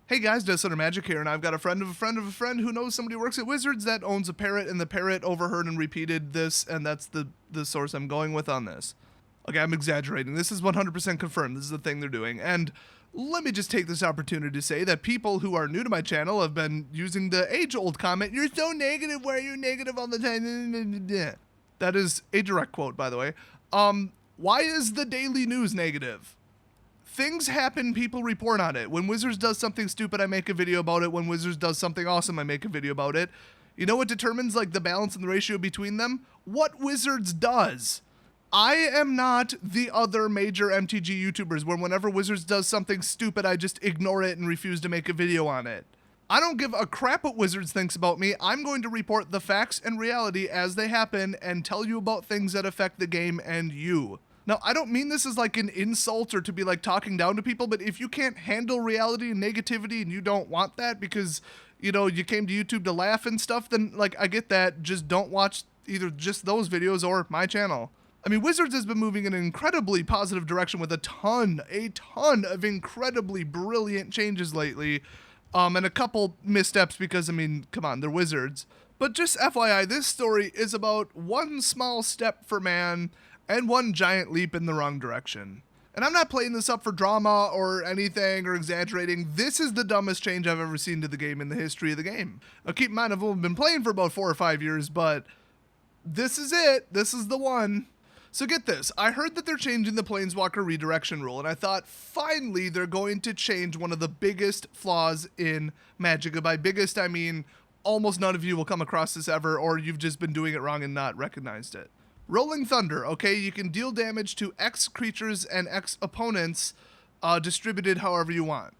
Hey guys, Detrimental Magic here, and I've got a friend of a friend of a friend who knows somebody who works at Wizards that owns a parrot, and the parrot overheard and repeated this, and that's the source I'm going with on this. Okay, I'm exaggerating. This is 100% confirmed. This is the thing they're doing. And let me just take this opportunity to say that people who are new to my channel have been using the age-old comment, "You're so negative, why are you negative all the time?" That is a direct quote, by the way. Why is the daily news negative? Things happen, people report on it. When Wizards does something stupid, I make a video about it. When Wizards does something awesome, I make a video about it. You know what determines like the balance and the ratio between them? What Wizards does. I am not the other major MTG YouTubers where whenever Wizards does something stupid, I just ignore it and refuse to make a video on it. I don't give a crap what Wizards thinks about me. I'm going to report the facts and reality as they happen and tell you about things that affect the game and you. Now, I don't mean this as like an insult or to be like talking down to people, but if you can't handle reality and negativity and you don't want that because, you know, you came to YouTube to laugh and stuff, then like I get that. Just don't watch either just those videos or my channel. I mean, Wizards has been moving in an incredibly positive direction with a ton of incredibly brilliant changes lately, and a couple missteps because, I mean, come on, they're Wizards. But just FYI, this story is about one small step for man and one giant leap in the wrong direction. And I'm not playing this up for drama or anything or exaggerating. This is the dumbest change I've ever seen to the game in the history of the game. Now keep in mind, I've only been playing for about 4 or 5 years, but this is it. This is the one. So get this, I heard that they're changing the Planeswalker Redirection rule, and I thought, finally, they're going to change one of the biggest flaws in Magic. And by biggest, I mean almost none of you will come across this ever, or you've just been doing it wrong and not recognized it. Rolling Thunder, okay, you can deal damage to X creatures and X opponents distributed however you want.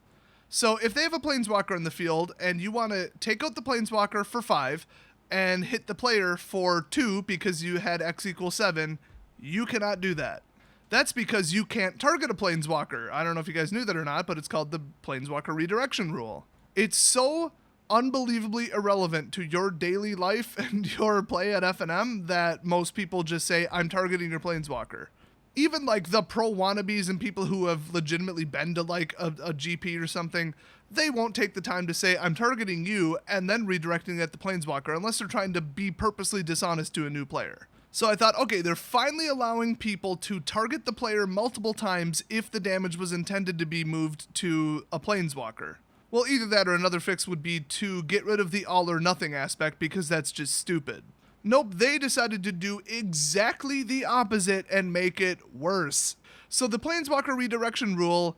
So if they have a Planeswalker in the field and you want to take out the Planeswalker for 5 and hit the player for 2 because you had X equals 7, you cannot do that. That's because you can't target a Planeswalker. I don't know if you guys knew that or not, but it's called the Planeswalker Redirection rule. It's so unbelievably irrelevant to your daily life and your play at FNM that most people just say, I'm targeting your Planeswalker. Even like the pro wannabes and people who have legitimately been to like a GP or something, they won't take the time to say, I'm targeting you and then redirecting at the Planeswalker unless they're trying to be purposely dishonest to a new player. So I thought, okay, they're finally allowing people to target the player multiple times if the damage was intended to be moved to a Planeswalker. Well, either that or another fix would be to get rid of the all or nothing aspect because that's just stupid. Nope, they decided to do exactly the opposite and make it worse. So the Planeswalker Redirection rule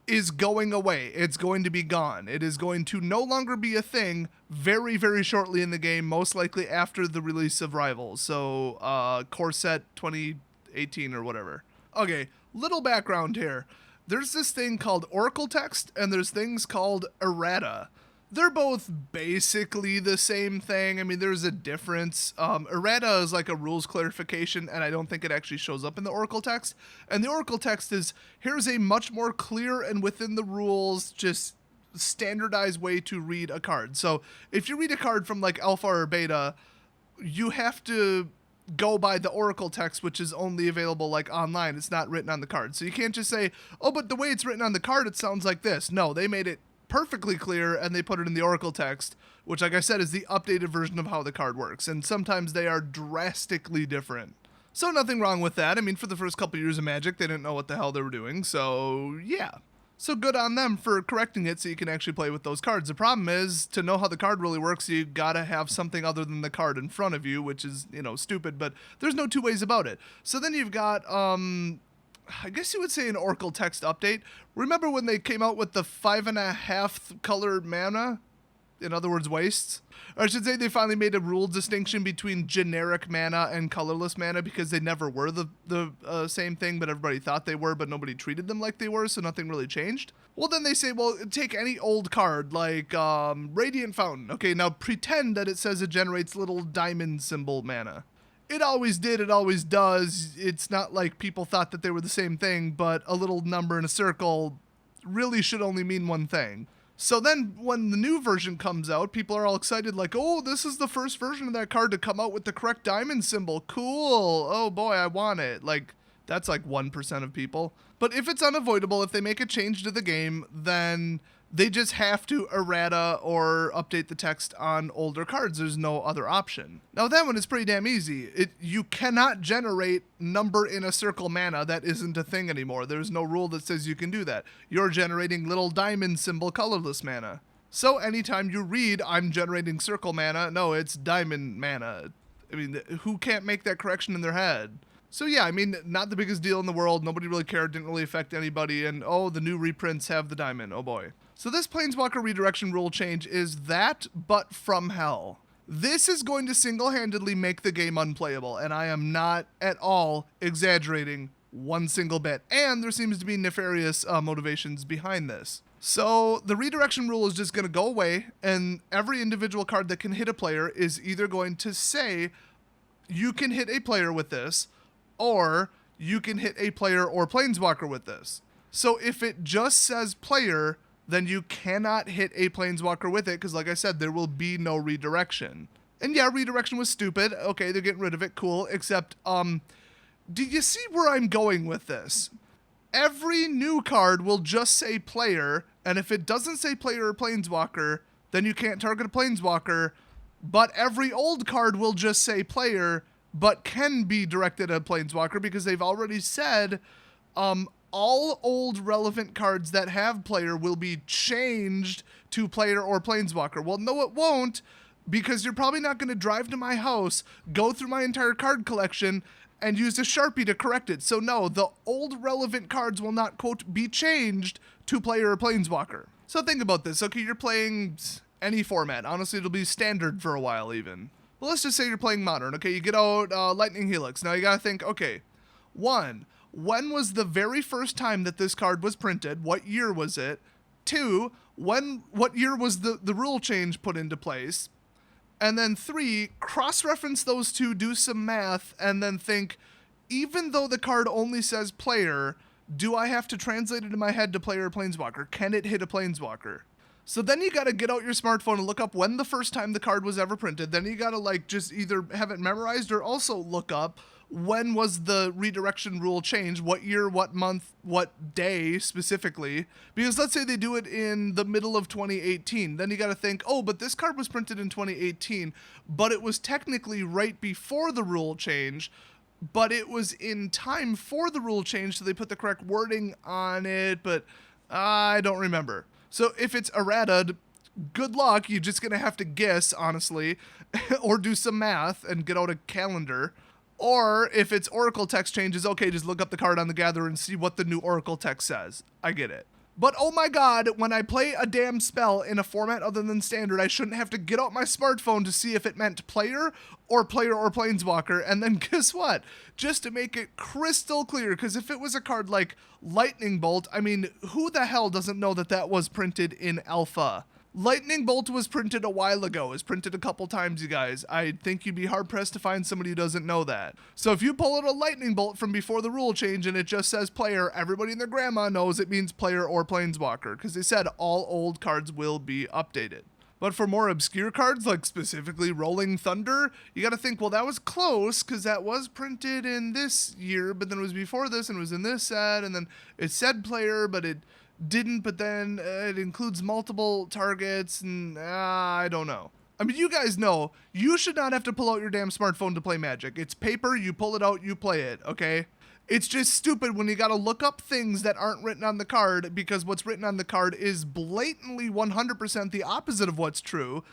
is going away. It's going to be gone. It is going to no longer be a thing very, very shortly in the game, most likely after the release of Rivals. So, Core Set 2018 or whatever. Okay, little background here. There's this thing called Oracle Text, and there's things called errata. They're both basically the same thing. I mean, there's a difference. Errata is like a rules clarification, and I don't think it actually shows up in the Oracle Text. And the Oracle Text is, here's a much more clear and within the rules, just standardized way to read a card. So if you read a card from like Alpha or Beta, you have to go by the Oracle Text, which is only available like online. It's not written on the card. So you can't just say, oh, but the way it's written on the card, it sounds like this. No, they made it perfectly clear and they put it in the Oracle Text, which like I said is the updated version of how the card works. And sometimes they are drastically different. So nothing wrong with that. I mean, for the first couple years of Magic, they didn't know what the hell they were doing. So yeah. So good on them for correcting it so you can actually play with those cards. The problem is, to know how the card really works, you gotta have something other than the card in front of you, which is, you know, stupid, but there's no two ways about it. So then you've got, I guess you would say an Oracle Text update. Remember when they came out with the 5.5 color mana? In other words, wastes? Or I should say they finally made a rule distinction between generic mana and colorless mana because they never were the same thing, but everybody thought they were, but nobody treated them like they were, so nothing really changed. Well, then they say, well, take any old card, like Radiant Fountain. Okay, now pretend that it says it generates little diamond symbol mana. It always did, it always does. It's not like people thought that they were the same thing, but a little number in a circle really should only mean one thing. So then when the new version comes out, people are all excited like, oh, this is the first version of that card to come out with the correct diamond symbol. Cool. Oh boy, I want it. Like, that's like 1% of people. But if it's unavoidable, if they make a change to the game, then They just have to errata or update the text on older cards. There's no other option. Now that one is pretty damn easy. You cannot generate number in a circle mana. That isn't a thing anymore. There's no rule that says you can do that. You're generating little diamond symbol colorless mana. So anytime you read, I'm generating circle mana, no, it's diamond mana. I mean, who can't make that correction in their head? So yeah, I mean, not the biggest deal in the world. Nobody really cared, didn't really affect anybody. And oh, the new reprints have the diamond. Oh boy. So this Planeswalker Redirection rule change is that, but from hell. This is going to single-handedly make the game unplayable, and I am not at all exaggerating one single bit. And there seems to be nefarious motivations behind this. So the redirection rule is just going to go away, and every individual card that can hit a player is either going to say, you can hit a player with this, or you can hit a player or planeswalker with this. So if it just says player, then you cannot hit a planeswalker with it, because like I said, there will be no redirection. And yeah, redirection was stupid. Okay, they're getting rid of it, cool, except, do you see where I'm going with this? Every new card will just say player, and if it doesn't say player or planeswalker, then you can't target a planeswalker, but every old card will just say player, but can be directed at a planeswalker, because they've already said, all old relevant cards that have player will be changed to player or planeswalker. Well, no, it won't, because you're probably not going to drive to my house, go through my entire card collection, and use a Sharpie to correct it. So no, the old relevant cards will not, quote, be changed to player or planeswalker. So think about this. Okay, you're playing any format. Honestly, it'll be standard for a while even. But let's just say you're playing Modern. Okay, you get out Lightning Helix. Now you gotta think, okay, one, when was the very first time that this card was printed? What year was it? Two, what year was the rule change put into place? And then three, cross-reference those two, do some math, and then think, even though the card only says player, do I have to translate it in my head to player or planeswalker? Can it hit a planeswalker? So then you gotta get out your smartphone and look up when the first time the card was ever printed. Then you gotta like just either have it memorized or also look up when was the redirection rule changed, what year, what month, what day specifically. Because let's say they do it in the middle of 2018. Then you got to think, oh, but this card was printed in 2018, but it was technically right before the rule change, but it was in time for the rule change, so they put the correct wording on it, but I don't remember. So if it's errata, good luck. You're just going to have to guess, honestly, or do some math and get out a calendar. Or if it's Oracle text changes, okay, just look up the card on the Gatherer and see what the new Oracle text says. I get it. But oh my god, when I play a damn spell in a format other than Standard, I shouldn't have to get out my smartphone to see if it meant player or planeswalker. And then guess what? Just to make it crystal clear, because if it was a card like Lightning Bolt, I mean, who the hell doesn't know that that was printed in Alpha? Lightning Bolt was printed a while ago. It was printed a couple times, you guys. I think you'd be hard-pressed to find somebody who doesn't know that. So if you pull out a Lightning Bolt from before the rule change and it just says player, everybody and their grandma knows it means player or planeswalker, because they said all old cards will be updated. But for more obscure cards, like specifically Rolling Thunder, you gotta think, well, that was close, because that was printed in this year, but then it was before this, and it was in this set, and then it said player, but it didn't, but then it includes multiple targets, and I don't know. I mean, you guys know, you should not have to pull out your damn smartphone to play Magic. It's paper, you pull it out, you play it, okay? It's just stupid when you gotta look up things that aren't written on the card, because what's written on the card is blatantly 100% the opposite of what's true.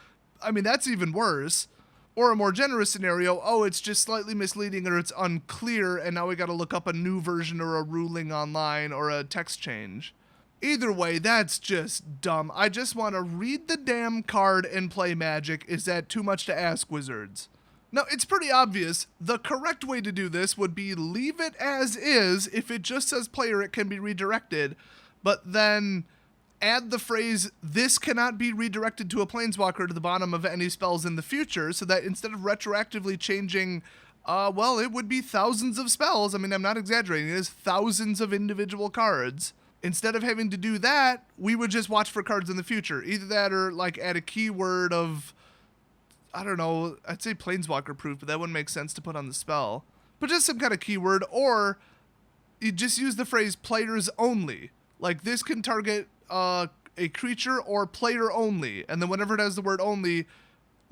I mean, that's even worse. Or a more generous scenario, oh, it's just slightly misleading or it's unclear, and now we gotta look up a new version or a ruling online or a text change. Either way, that's just dumb. I just want to read the damn card and play Magic. Is that too much to ask, Wizards? Now, it's pretty obvious. The correct way to do this would be leave it as is. If it just says player, it can be redirected. But then add the phrase, this cannot be redirected to a planeswalker to the bottom of any spells in the future, so that instead of retroactively changing, well, it would be thousands of spells. I mean, I'm not exaggerating. It is thousands of individual cards. Instead of having to do that, we would just watch for cards in the future. Either that or like add a keyword of, I don't know, I'd say planeswalker proof, but that wouldn't make sense to put on the spell. But just some kind of keyword, or you just use the phrase players only. Like this can target a creature or player only. And then whenever it has the word only,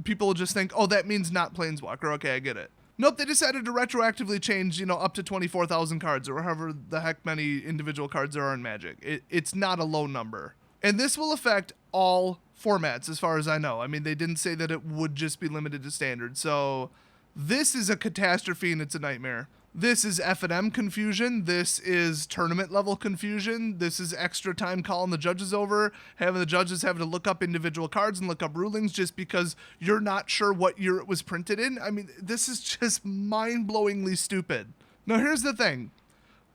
people will just think, oh, that means not Planeswalker. Okay, I get it. Nope, they decided to retroactively change, up to 24,000 cards or however the heck many individual cards there are in Magic. It's not a low number. And this will affect all formats as far as I know. I mean, they didn't say that it would just be limited to standard. So this is a catastrophe and it's a nightmare. This is F&M confusion. This is tournament level confusion. This is extra time calling the judges over, having the judges having to look up individual cards and look up rulings just because you're not sure what year it was printed in. I mean, this is just mind-blowingly stupid. Now, here's the thing.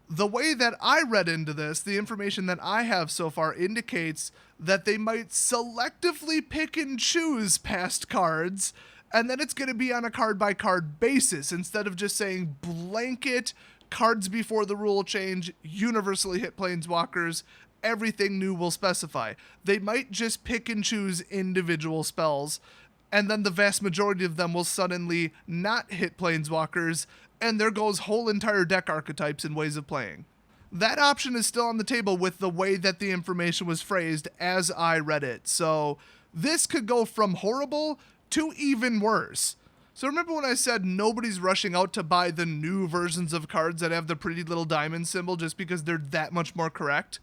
The way that I read into this, the information that I have so far indicates that they might selectively pick and choose past cards, and then it's going to be on a card-by-card basis instead of just saying blanket cards before the rule change, universally hit Planeswalkers, everything new will specify. They might just pick and choose individual spells, and then the vast majority of them will suddenly not hit Planeswalkers, and there goes whole entire deck archetypes and ways of playing. That option is still on the table with the way that the information was phrased as I read it. So this could go from horrible to even worse. So remember when I said nobody's rushing out to buy the new versions of cards that have the pretty little diamond symbol just because they're that much more correct?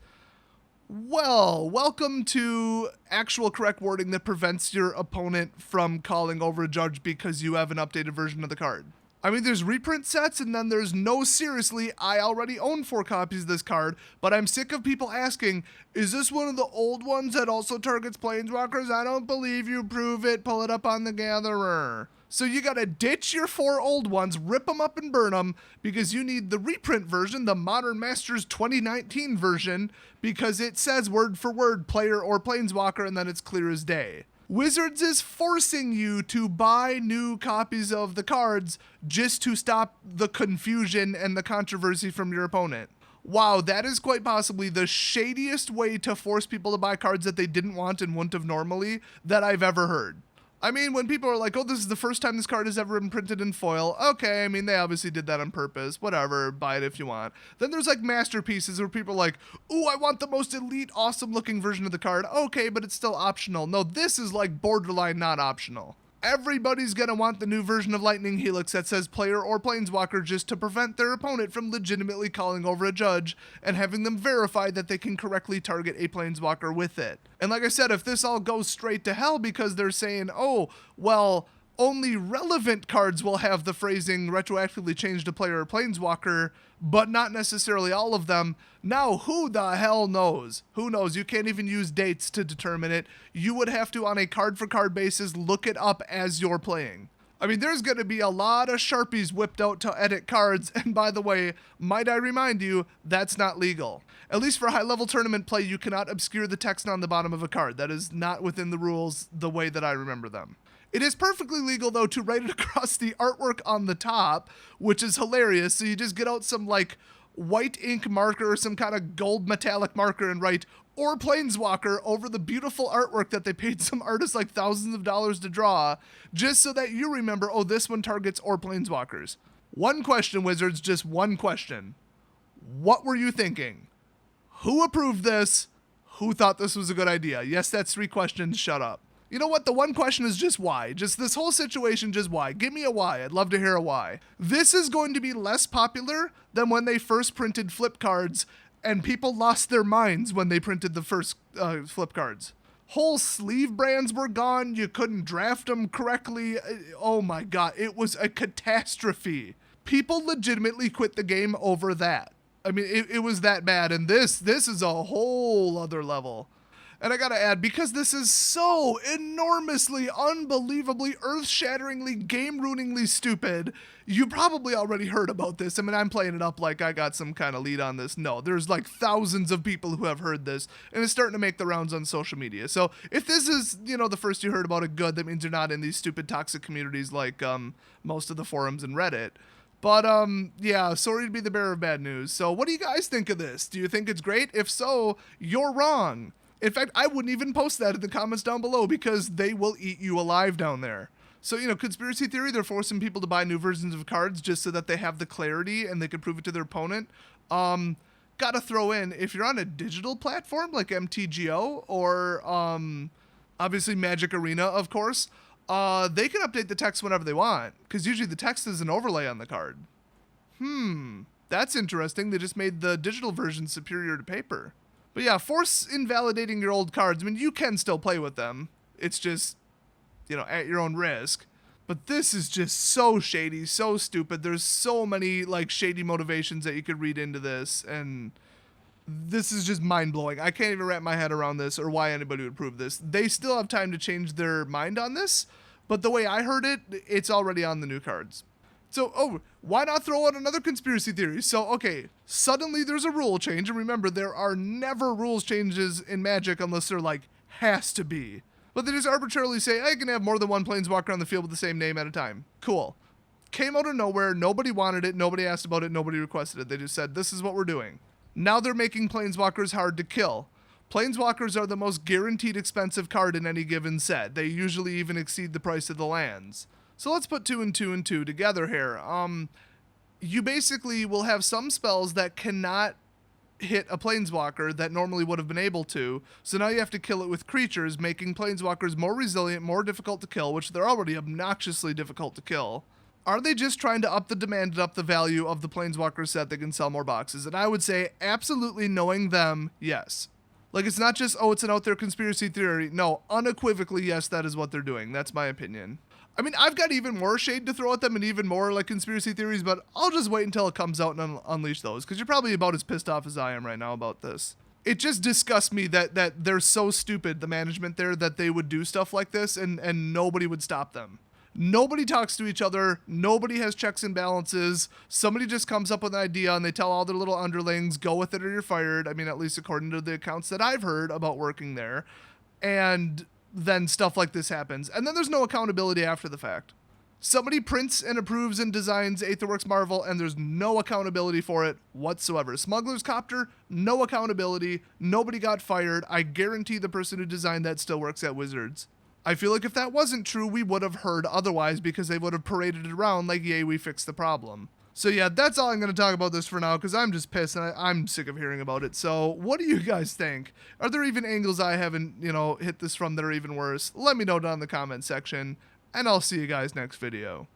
Well, welcome to actual correct wording that prevents your opponent from calling over a judge because you have an updated version of the card. I mean, there's reprint sets, and then there's no, seriously, I already own 4 copies of this card, but I'm sick of people asking, is this one of the old ones that also targets Planeswalkers? I don't believe you, prove it, pull it up on the Gatherer. So you gotta ditch your 4 old ones, rip them up and burn them, because you need the reprint version, the Modern Masters 2019 version, because it says word for word player or Planeswalker, and then it's clear as day. Wizards is forcing you to buy new copies of the cards just to stop the confusion and the controversy from your opponent. Wow, that is quite possibly the shadiest way to force people to buy cards that they didn't want and wouldn't have normally that I've ever heard. I mean, when people are like, oh, this is the first time this card has ever been printed in foil. Okay, I mean, they obviously did that on purpose. Whatever, buy it if you want. Then there's like masterpieces where people are like, ooh, I want the most elite, awesome looking version of the card. Okay, but it's still optional. No, this is like borderline not optional. Everybody's gonna want the new version of Lightning Helix that says player or Planeswalker just to prevent their opponent from legitimately calling over a judge and having them verify that they can correctly target a Planeswalker with it. And like I said, if this all goes straight to hell because they're saying, oh, well, only relevant cards will have the phrasing retroactively changed to player or Planeswalker, but not necessarily all of them. Now, who the hell knows? Who knows? You can't even use dates to determine it. You would have to, on a card-for-card basis, look it up as you're playing. I mean, there's going to be a lot of Sharpies whipped out to edit cards, and by the way, might I remind you, that's not legal. At least for high-level tournament play, you cannot obscure the text on the bottom of a card. That is not within the rules the way that I remember them. It is perfectly legal, though, to write it across the artwork on the top, which is hilarious. So you just get out some, like, white ink marker or some kind of gold metallic marker and write, or Planeswalker, over the beautiful artwork that they paid some artists, like, thousands of dollars to draw, just so that you remember, oh, this one targets or Planeswalkers. One question, Wizards, just one question. What were you thinking? Who approved this? Who thought this was a good idea? Yes, that's 3 questions. Shut up. You know what? The one question is just why. Just this whole situation, just why. Give me a why. I'd love to hear a why. This is going to be less popular than when they first printed flip cards, and people lost their minds when they printed the first flip cards. Whole sleeve brands were gone. You couldn't draft them correctly. Oh my God. It was a catastrophe. People legitimately quit the game over that. I mean, it was that bad. And this is a whole other level. And I gotta add, because this is so enormously, unbelievably, earth-shatteringly, game-ruiningly stupid, you probably already heard about this. I mean, I'm playing it up like I got some kind of lead on this. No, there's like thousands of people who have heard this, and it's starting to make the rounds on social media. So if this is, the first you heard about it, good, that means you're not in these stupid toxic communities like most of the forums and Reddit. But, yeah, sorry to be the bearer of bad news. So what do you guys think of this? Do you think it's great? If so, you're wrong. In fact, I wouldn't even post that in the comments down below because they will eat you alive down there. So, conspiracy theory, they're forcing people to buy new versions of cards just so that they have the clarity and they can prove it to their opponent. Kind gotta throw in, if you're on a digital platform like MTGO or obviously Magic Arena, of course, they can update the text whenever they want, because usually the text is an overlay on the card. That's interesting. They just made the digital version superior to paper. But yeah, force invalidating your old cards. I mean, you can still play with them. It's just, you know, at your own risk. But this is just so shady, so stupid. There's so many, like, shady motivations that you could read into this, and this is just mind-blowing. I can't even wrap my head around this or why anybody would prove this. They still have time to change their mind on this, but the way I heard it, it's already on the new cards. So, why not throw out another conspiracy theory? So, okay, suddenly there's a rule change, and remember, there are never rules changes in Magic unless they're like, has to be. But they just arbitrarily say, I can have more than one Planeswalker on the field with the same name at a time. Cool. Came out of nowhere, nobody wanted it, nobody asked about it, nobody requested it. They just said, this is what we're doing. Now they're making Planeswalkers hard to kill. Planeswalkers are the most guaranteed expensive card in any given set. They usually even exceed the price of the lands. So let's put 2 and 2 and 2 together here. You basically will have some spells that cannot hit a Planeswalker that normally would have been able to, so now you have to kill it with creatures, making Planeswalkers more resilient, more difficult to kill, which they're already obnoxiously difficult to kill. Are they just trying to up the demand and up the value of the Planeswalker set that can sell more boxes? And I would say, absolutely, knowing them, yes. Like, it's not just, it's an out there conspiracy theory. No, unequivocally, yes, that is what they're doing. That's my opinion. I mean, I've got even more shade to throw at them and even more, like, conspiracy theories, but I'll just wait until it comes out and unleash those, because you're probably about as pissed off as I am right now about this. It just disgusts me that they're so stupid, the management there, that they would do stuff like this and nobody would stop them. Nobody talks to each other. Nobody has checks and balances. Somebody just comes up with an idea and they tell all their little underlings, go with it or you're fired. I mean, at least according to the accounts that I've heard about working there. And then stuff like this happens. And then there's no accountability after the fact. Somebody prints and approves and designs Aetherworks Marvel, and there's no accountability for it whatsoever. Smuggler's Copter, no accountability. Nobody got fired. I guarantee the person who designed that still works at Wizards. I feel like if that wasn't true, we would have heard otherwise, because they would have paraded it around like, yay, we fixed the problem. So yeah, that's all I'm going to talk about this for now, because I'm just pissed and I'm sick of hearing about it. So what do you guys think? Are there even angles I haven't, hit this from that are even worse? Let me know down in the comment section, and I'll see you guys next video.